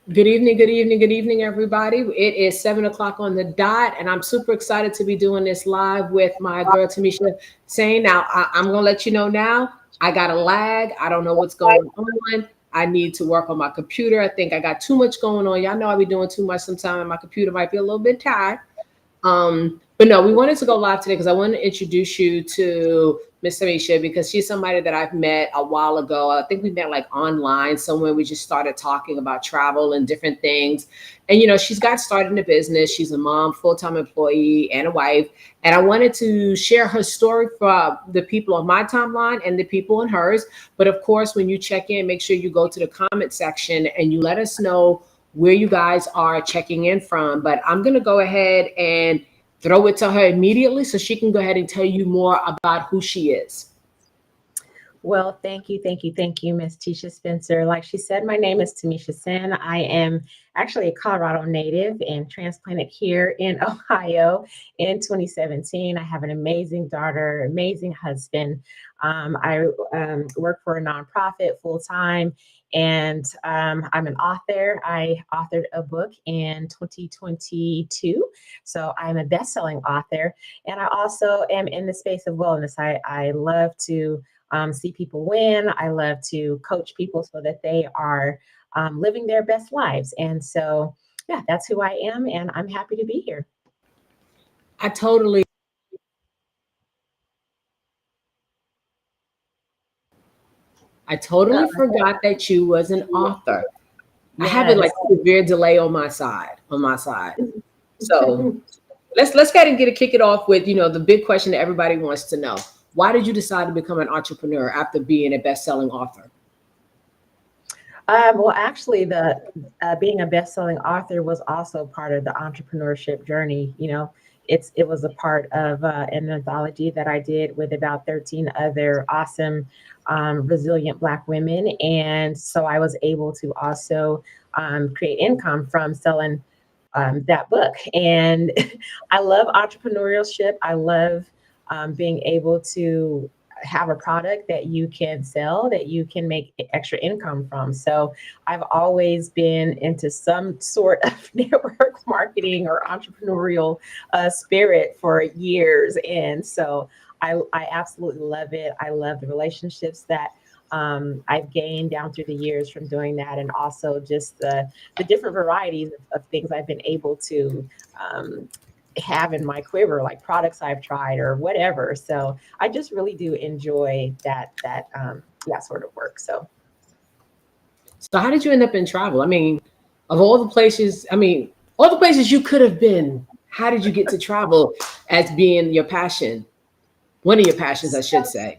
Good evening, good evening, good evening, everybody. It is 7 o'clock on the dot, and I'm super excited to be doing this live with my girl Tymesha Sene. Now, I'm gonna let you know now. I got a lag. I don't know what's going on. I need to work on my computer. I think I got too much going on. Y'all know I be doing too much sometimes. My computer might be a little bit tired. But no, we wanted to go live today because I want to introduce you to Miss Tamisha because she's somebody that I've met a while ago. I think we met like online somewhere. We just started talking about travel and different things. And she's got started in the business. She's a mom, full-time employee, and a wife. And I wanted to share her story for the people on my timeline and the people in hers. But of course, when you check in, make sure you go to the comment section and you let us know where you guys are checking in from. But I'm going to go ahead and throw it to her immediately so she can go ahead and tell you more about who she is. Well, thank you, Miss Tisha Spencer. Like she said, my name is Tymesha Sene. I am actually a Colorado native and transplanted here in Ohio in 2017. I have an amazing daughter, amazing husband. I work for a nonprofit full time, and I'm an author. I authored a book in 2022, so I'm a best-selling author, and I also am in the space of wellness. I love to see people win. I love to coach people so that they are living their best lives. And so, yeah, that's who I am. And I'm happy to be here. I totally I totally forgot that you was an author. I have it Yes. like severe delay on my side. So let's get and kick it off with the big question that everybody wants to know. Why did you decide to become an entrepreneur after being a best-selling author? Well, actually, the being a best-selling author was also part of the entrepreneurship journey. It was a part of an anthology that I did with about 13 other awesome, resilient Black women, and so I was able to also create income from selling that book. And I love entrepreneurship. I love being able to have a product that you can sell, that you can make extra income from. So I've always been into some sort of network marketing or entrepreneurial spirit for years. And so I absolutely love it. I love the relationships that I've gained down through the years from doing that, and also just the different varieties of things I've been able to um, have in my quiver, like products I've tried or whatever. So I just really do enjoy that sort of work. So So how did you end up in travel? I mean, of all the places you could have been, how did you get to travel as being your passion? One of your passions, I should say.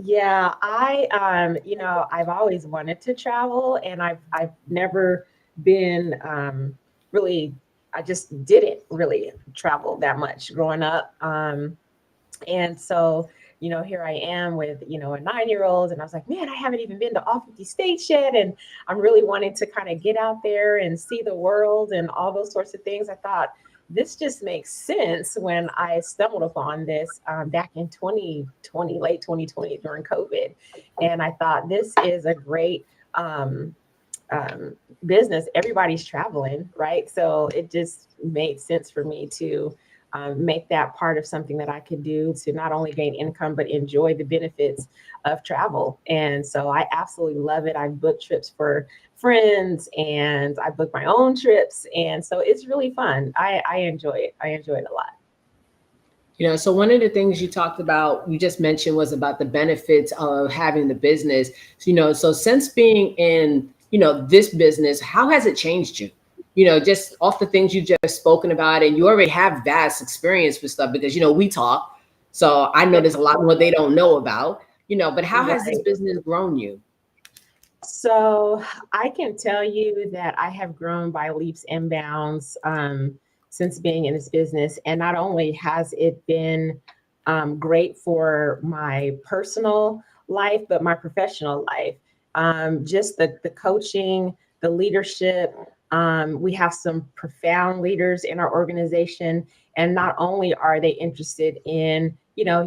yeah, I've always wanted to travel, and I've never been really. I just didn't really travel that much growing up. And so, here I am with, a 9-year-old, and I was like, man, I haven't even been to all 50 states yet. And I'm really wanting to kind of get out there and see the world and all those sorts of things. I thought this just makes sense when I stumbled upon this back in 2020, late 2020 during COVID. And I thought this is a great um, business. Everybody's traveling, right? So it just made sense for me to make that part of something that I could do to not only gain income, but enjoy the benefits of travel. And so I absolutely love it. I've booked trips for friends and I booked my own trips. And so it's really fun. I enjoy it. I enjoy it a lot. So one of the things you talked about, you just mentioned, was about the benefits of having the business. So since being in, this business, how has it changed you? Just off the things you just spoken about, and you already have vast experience with stuff because, we talk. So I know there's a lot more they don't know about, but how has this Right. business grown you? So I can tell you that I have grown by leaps and bounds since being in this business. And not only has it been great for my personal life, but my professional life. Just the coaching, the leadership. We have some profound leaders in our organization. And not only are they interested in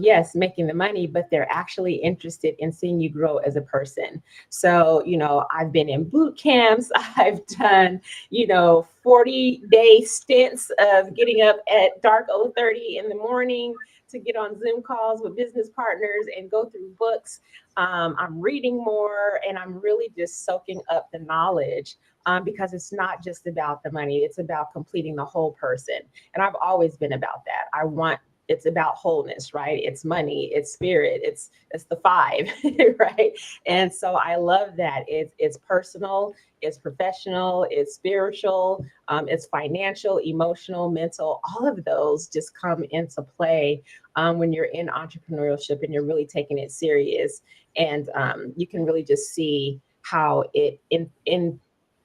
yes, making the money, but they're actually interested in seeing you grow as a person. So, I've been in boot camps. I've done, 40-day stints of getting up at dark 30 in the morning to get on Zoom calls with business partners and go through books. I'm reading more, and I'm really just soaking up the knowledge, because it's not just about the money, it's about completing the whole person. And I've always been about that. It's about wholeness, right? It's money, it's spirit, it's the five, right? And so I love that. It's personal, it's professional, it's spiritual, it's financial, emotional, mental. All of those just come into play when you're in entrepreneurship and you're really taking it serious. And you can really just see how it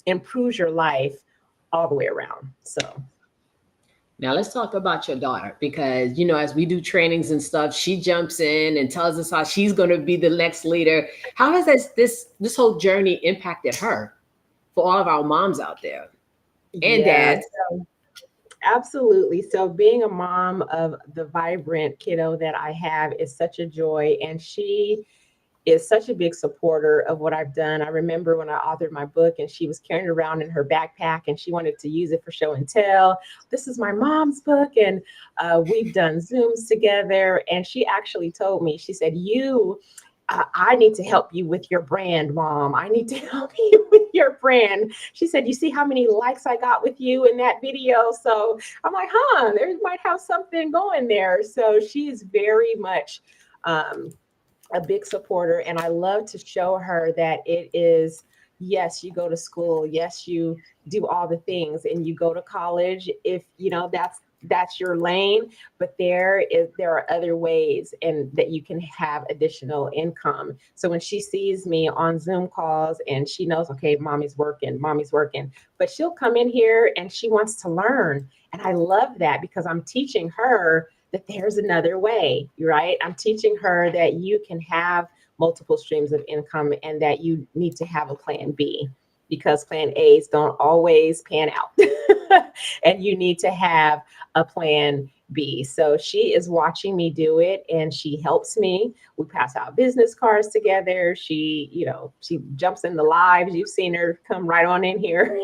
improves your life all the way around. So Now let's talk about your daughter because as we do trainings and stuff, she jumps in and tells us how she's going to be the next leader. How has this whole journey impacted her for all of our moms out there and yeah, dads? absolutely. So being a mom of the vibrant kiddo that I have is such a joy. And she is such a big supporter of what I've done. I remember when I authored my book and she was carrying it around in her backpack and she wanted to use it for show and tell. This is my mom's book. And we've done Zooms together. And she actually told me, she said, I need to help you with your brand, mom. I need to help you with your brand. She said, you see how many likes I got with you in that video? So I'm like, there might have something going there. So she is very much a big supporter. And I love to show her that it is, yes, you go to school. Yes, you do all the things and you go to college if, that's your lane, but there are other ways and that you can have additional income. So when she sees me on Zoom calls and she knows, okay, mommy's working, but she'll come in here and she wants to learn. And I love that because I'm teaching her that there's another way, right? I'm teaching her that you can have multiple streams of income and that you need to have a plan B because plan A's don't always pan out. And you need to have a plan B. So she is watching me do it and she helps me. We pass out business cards together. She jumps in the lives. You've seen her come right on in here,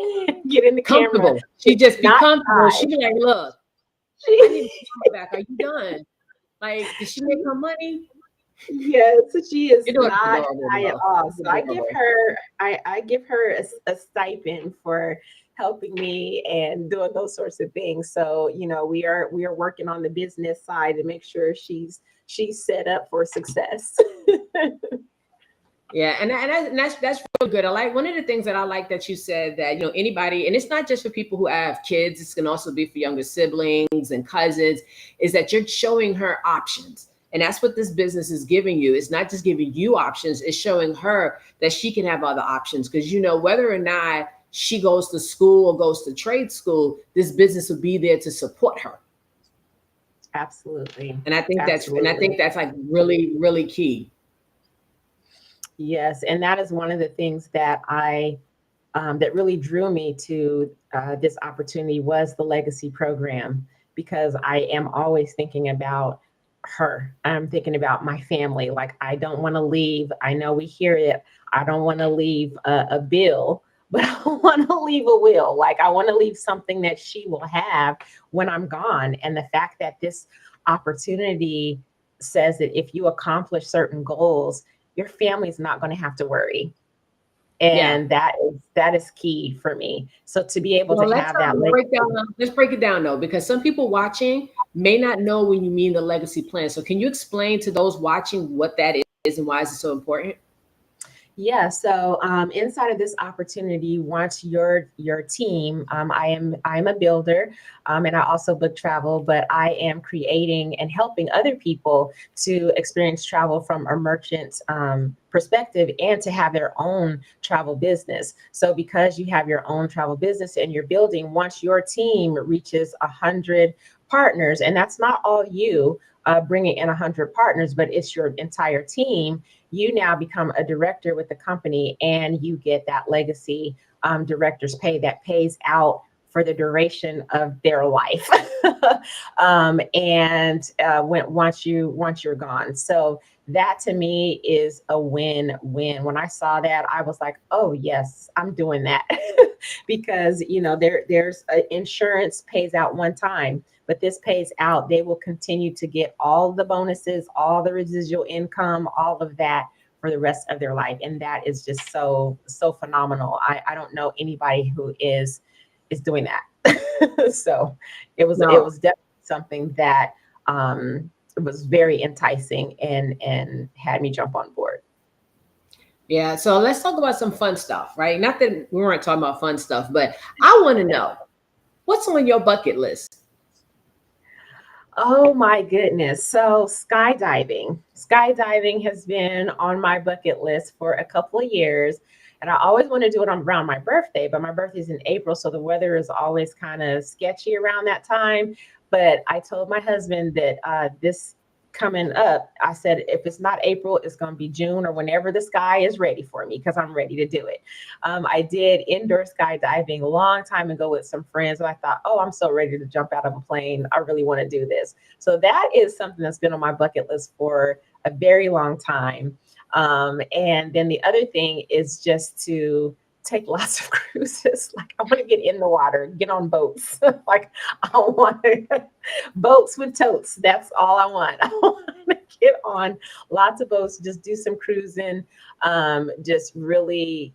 get in the camera. Comfortable. She just be Not comfortable. She shy. be like, look, I need my mom back. Are you done? Like, did she make her money? Yes, she is Your daughter's not adorable, shy at though. all. She's So I give adorable. her, I give her a stipend for helping me and doing those sorts of things. So we are working on the business side to make sure she's set up for success. Yeah, and that's real good. I like one of the things that I like that you said that anybody, and it's not just for people who have kids. This can also be for younger siblings and cousins. Is that you're showing her options, and that's what this business is giving you. It's not just giving you options; it's showing her that she can have other options. Because whether or not she goes to school or goes to trade school, this business will be there to support her. Absolutely. And I think that's like really really key. Yes, and that is one of the things that that really drew me to this opportunity was the legacy program because I am always thinking about her. I'm thinking about my family. Like I don't want to leave. I know we hear it. I don't want to leave a bill, but I want to leave a will. Like I want to leave something that she will have when I'm gone. And the fact that this opportunity says that if you accomplish certain goals, your family's not going to have to worry, Yeah. and that is key for me. So to be able to Well, let's have that break down. legacy. Let's break it down though, because some people watching may not know when you mean the legacy plan. So, can you explain to those watching what that is and why is it so important? Yeah, so inside of this opportunity, once your team, I'm a builder, and I also book travel, but I am creating and helping other people to experience travel from a merchant's perspective and to have their own travel business. So because you have your own travel business and you're building, once your team reaches 100 partners, and that's not all you bringing in 100 partners, but it's your entire team, you now become a director with the company and you get that legacy director's pay that pays out for the duration of their life. And once you're gone. So that to me is a win-win. When I saw that, I was like, oh yes, I'm doing that. Because there's insurance pays out one time, but this pays out. They will continue to get all the bonuses, all the residual income, all of that for the rest of their life, and that is just so phenomenal. I don't know anybody who is doing that. So it No. was definitely something that was very enticing and had me jump on board. Yeah, so let's talk about some fun stuff, right? Not that we weren't talking about fun stuff, but I want to know what's on your bucket list. Oh my goodness. So skydiving. Skydiving has been on my bucket list for a couple of years. And I always want to do it around my birthday, but my birthday's in April. So the weather is always kind of sketchy around that time. But I told my husband that this coming up, I said, if it's not April, it's going to be June or whenever the sky is ready for me because I'm ready to do it. I did indoor skydiving a long time ago with some friends, and I thought, oh, I'm so ready to jump out of a plane. I really want to do this. So that is something that's been on my bucket list for a very long time. And then the other thing is just to take lots of cruises. Like I want to get in the water, get on boats. Like I want boats with totes. That's all I want. I want to get on lots of boats, just do some cruising, just really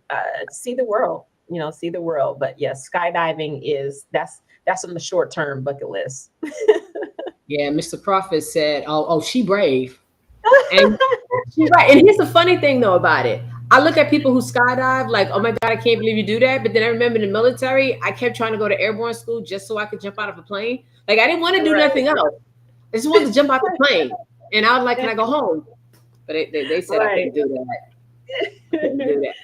see the world. See the world. But yes, skydiving is that's on the short term bucket list. Yeah, Mr. Prophet said, "Oh, she brave," and she's right. And here's the funny thing though about it. I look at people who skydive like, "Oh my God, I can't believe you do that." But then I remember in the military, I kept trying to go to airborne school just so I could jump out of a plane. Like I didn't want to do Right. nothing else. I just wanted to jump out the plane. And I was like, "Can I go home?" But they said I Right. couldn't do that. I couldn't do that.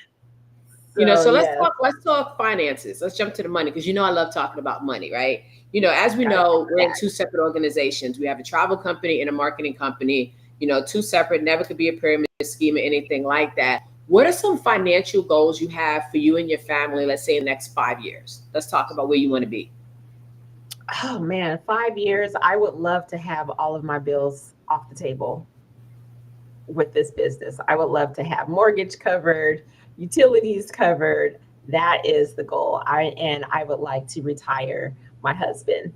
So So yes, let's talk finances. Let's jump to the money because I love talking about money, right? As we I love know, we're in that. two separate organizations. We have a travel company and a marketing company, two separate, never could be a pyramid scheme or anything like that. What are some financial goals you have for you and your family, let's say in the next 5 years? Let's talk about where you want to be. Oh man, 5 years. I would love to have all of my bills off the table with this business. I would love to have mortgage covered, utilities covered. That is the goal. I would like to retire my husband.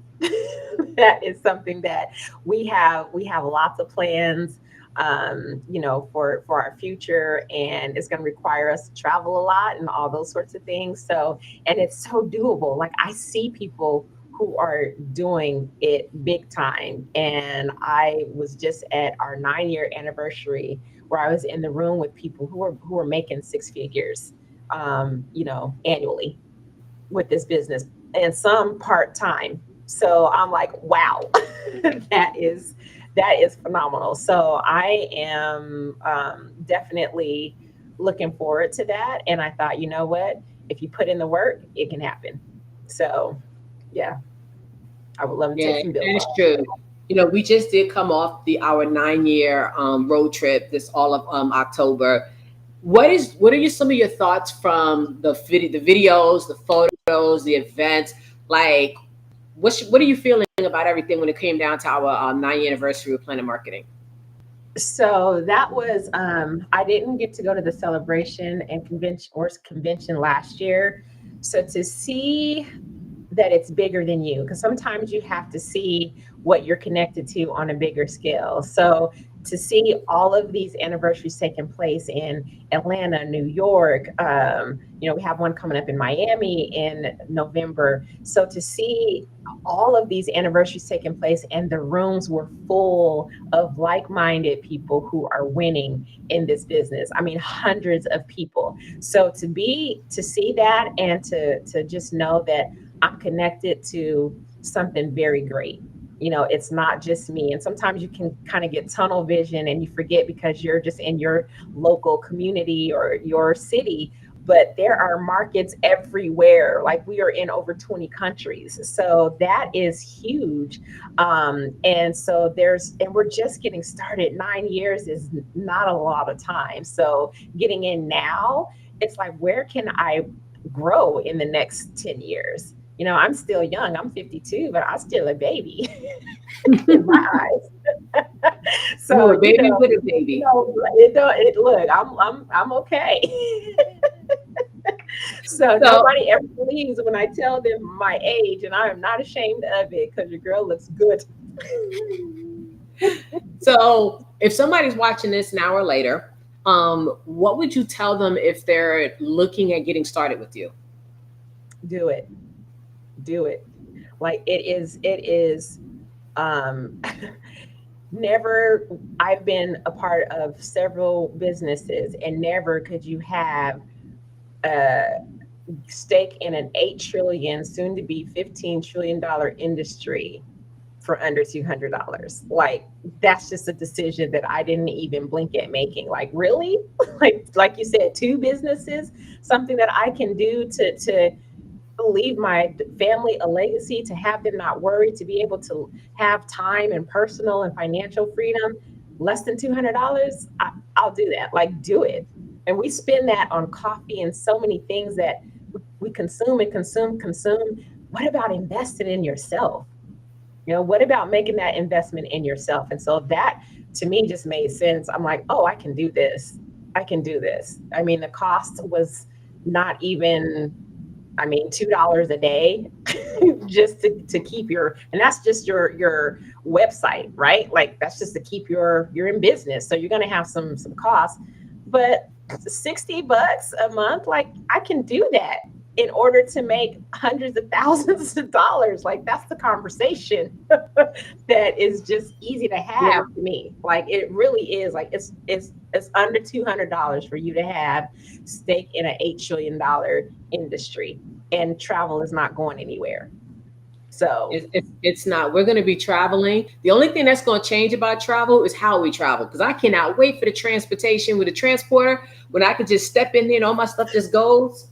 That is something that we have lots of plans for our future, and it's going to require us to travel a lot and all those sorts of things. So, and it's so doable. Like I see people who are doing it big time. And I was just at our 9 year anniversary where I was in the room with people who were making six figures, annually with this business, and some part time. So I'm like, wow, that is that is phenomenal. So I am definitely looking forward to that. And I thought, you know what? If you put in the work, it can happen. So yeah, I would love to Yeah, take some bills that's off. true. We just did come off the our 9 year road trip this all of October. What are some of your thoughts from the videos, the photos, the events? Like, what are you feeling about everything when it came down to our 9 year anniversary of Planet Marketing? So that was I didn't get to go to the celebration and convention last year. So to see that it's bigger than you, because sometimes you have to see what you're connected to on a bigger scale. So to see all of these anniversaries taking place in Atlanta, New York, we have one coming up in Miami in November. So to see all of these anniversaries taking place and the rooms were full of like-minded people who are winning in this business. I mean, hundreds of people. So to see that and to just know that I'm connected to something very great. It's not just me. And sometimes you can kind of get tunnel vision and you forget because you're just in your local community or your city. But there are markets everywhere. Like we are in over 20 countries. So that is huge. And we're just getting started. 9 years is not a lot of time. So getting in now, it's like, where can I grow in the next 10 years? I'm still young. I'm 52, but I'm still a baby in my eyes. You So, a baby with a baby. it don't, it look, I'm okay. So So nobody ever believes when I tell them my age, and I am not ashamed of it because your girl looks good. so if somebody's watching this an hour later, what would you tell them if they're looking at getting started with you? Do it. Do it. Like it is um never I've been a part of several businesses, and never could you have a stake in an 8 trillion, soon to be $15 trillion industry for under $200. Like, that's just a decision that I didn't even blink at making. Like, really? Like you said, two businesses, something that I can do to leave my family a legacy, to have them not worry, to be able to have time and personal and financial freedom, less than $200. I'll do that. Like, do it. And we spend that on coffee and so many things that we consume and consume. What about investing in yourself? What about making that investment in yourself? And so that to me just made sense. I'm like, oh, I can do this. I can do this. I mean, the cost was not even, I mean, $2 a day just to keep and that's just your website, right? Like, that's just to keep you're in business. So you're gonna have some costs, but $60 a month, like, I can do that in order to make hundreds of thousands of dollars. Like, that's the conversation that is just easy to Yeah. have to me. Like, it really is. Like, it's under $200 for you to have stake in an $8 trillion industry, and travel is not going anywhere. So It's not. We're going to be traveling. The only thing that's going to change about travel is how we travel. Because I cannot wait for the transportation with a transporter when I could just step in there and all my stuff just goes.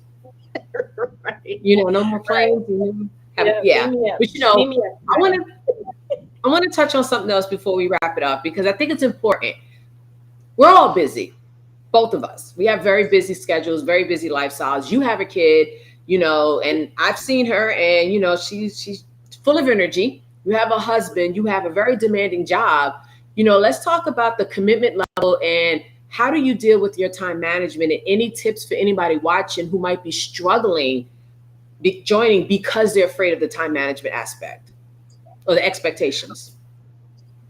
right, No more right. planes. Yeah, Yeah, beam me up. but Beam me up, I want Johnny. to I want to touch on something else before we wrap it up because I think it's important. We're all busy, both of us. We have very busy schedules, very busy lifestyles. You have a kid, and I've seen her, and she's full of energy. You have a husband. You have a very demanding job. Let's talk about the commitment level and how do you deal with your time management and any tips for anybody watching who might be struggling joining because they're afraid of the time management aspect or the expectations.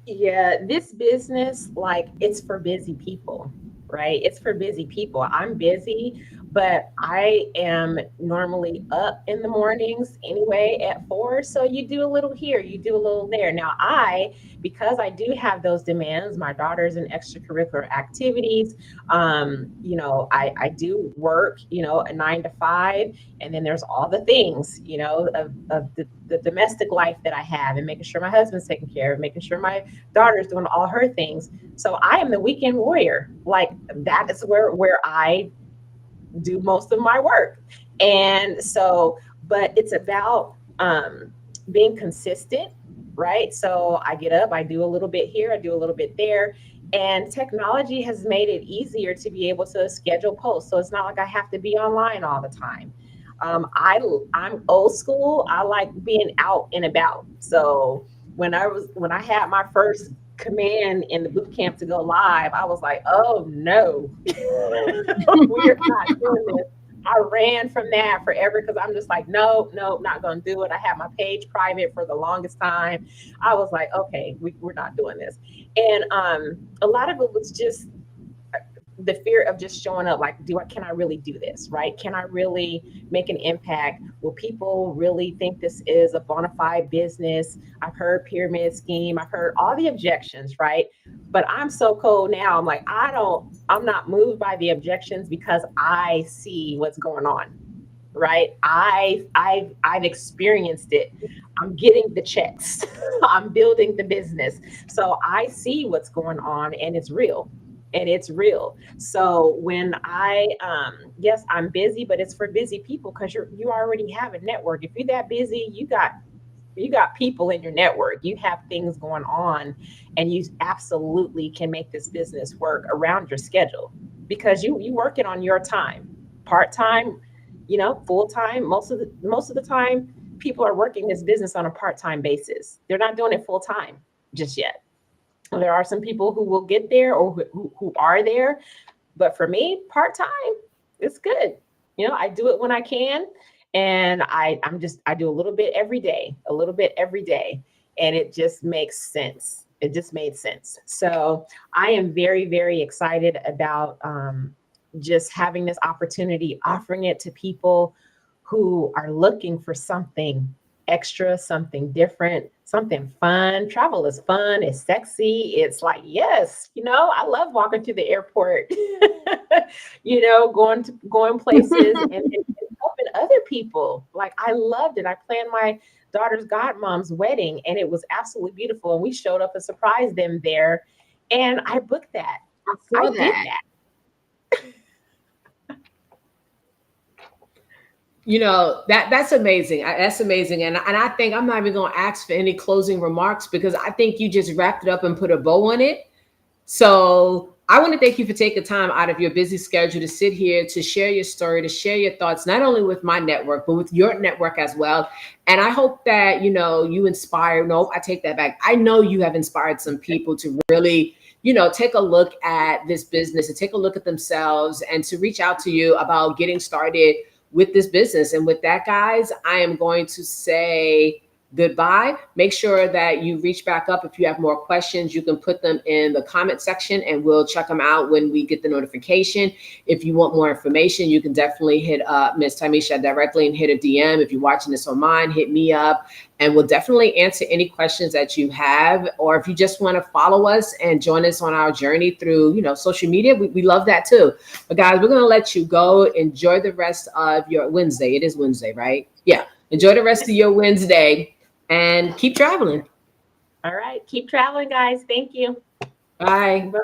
Yeah, this business, like, it's for busy people, right? It's for busy people. I'm busy, but I am normally up in the mornings anyway at 4. So you do a little here, you do a little there. Now, because I do have those demands, my daughter's in extracurricular activities. I do work, a 9 to 5, and then there's all the things, of the domestic life that I have, and making sure my husband's taken care of, making sure my daughter's doing all her things. So I am the weekend warrior. Like, that is where I do most of my work. And so, but it's about being consistent, right? So I get up, I do a little bit here, I do a little bit there. And technology has made it easier to be able to schedule posts. So it's not like I have to be online all the time. I'm old school. I like being out and about. So when I had my first command in the boot camp to go live, I was like, oh no, we are not doing this. I ran from that forever because I'm just like, no, no, not going to do it. I had my page private for the longest time. I was like, okay, we're not doing this. And a lot of it was just the fear of just showing up. Like, can I really do this, right? Can I really make an impact? Will people really think this is a bona fide business? I've heard pyramid scheme, I've heard all the objections, right? But I'm so cold now. I'm like, I'm not moved by the objections because I see what's going on, right? I've experienced it. I'm getting the checks. I'm building the business. So I see what's going on, and it's real. And it's real. So when yes, I'm busy, but it's for busy people because you already have a network. If you're that busy, you got people in your network. You have things going on, and you absolutely can make this business work around your schedule because you work it on your time, part time, full time. Most of the time, people are working this business on a part-time basis. They're not doing it full time just yet. There are some people who will get there or who are there, but for me, part time, it's good. I do it when I can, and I do a little bit every day, a little bit every day, and it just makes sense. It just made sense. So I am very, very excited about just having this opportunity, offering it to people who are looking for something extra, something different, something fun. Travel is fun, it's sexy. It's like, yes, I love walking through the airport, going places and helping other people. Like I loved it. I planned my daughter's godmom's wedding and it was absolutely beautiful. And we showed up and surprised them there. And I booked that. I I saw did that. that. That's amazing. That's amazing. And I think I'm not even going to ask for any closing remarks because I think you just wrapped it up and put a bow on it. So I want to thank you for taking time out of your busy schedule to sit here, to share your story, to share your thoughts, not only with my network, but with your network as well. And I hope that, you inspire. No, I take that back. I know you have inspired some people to really, take a look at this business and take a look at themselves and to reach out to you about getting started with this business. And with that, guys, I am going to say goodbye. Make sure that you reach back up. If you have more questions, you can put them in the comment section and we'll check them out when we get the notification. If you want more information, you can definitely hit Miss Tymesha directly and hit a DM. If you're watching this on mine, hit me up and we'll definitely answer any questions that you have. Or if you just want to follow us and join us on our journey through, social media, we love that too. But guys, we're going to let you go. Enjoy the rest of your Wednesday. It is Wednesday, right? Yeah. Enjoy the rest of your Wednesday. And keep traveling. All right. Keep traveling, guys. Thank you. Bye. Bye.